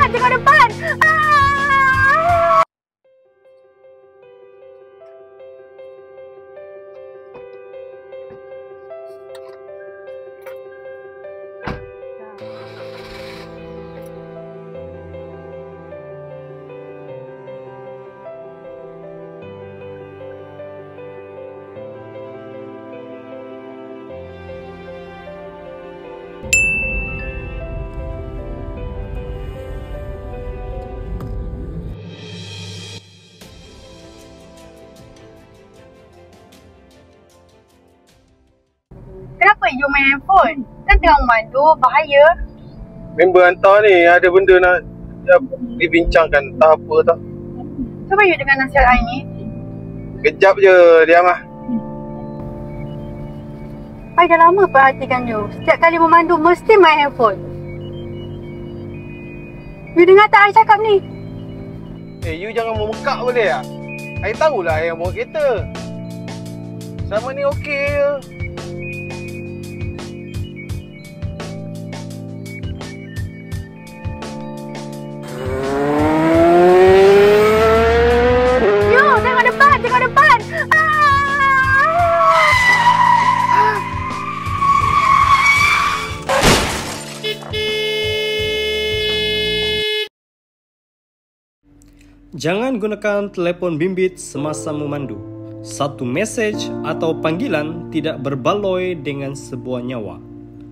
Tengok depan! Kenapa you main handphone? Kan tengah memandu, bahaya. Member hantar ni ada benda nak dibincangkan, tak apa tak. Cuba you dengar nasihat I ni. Kejap je, diam lah. I dah lama perhatikan you. Setiap kali memandu mesti main handphone. You dengar tak I cakap ni? You jangan memekak boleh tak? I tahulah yang bawa kereta. Sama ni okey je. Tengok depan! Jangan gunakan telefon bimbit semasa memandu. Satu mesej atau panggilan tidak berbaloi dengan sebuah nyawa.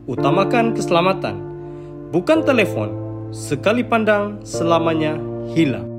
Utamakan keselamatan. Bukan telefon. Sekali pandang, selamanya hilang.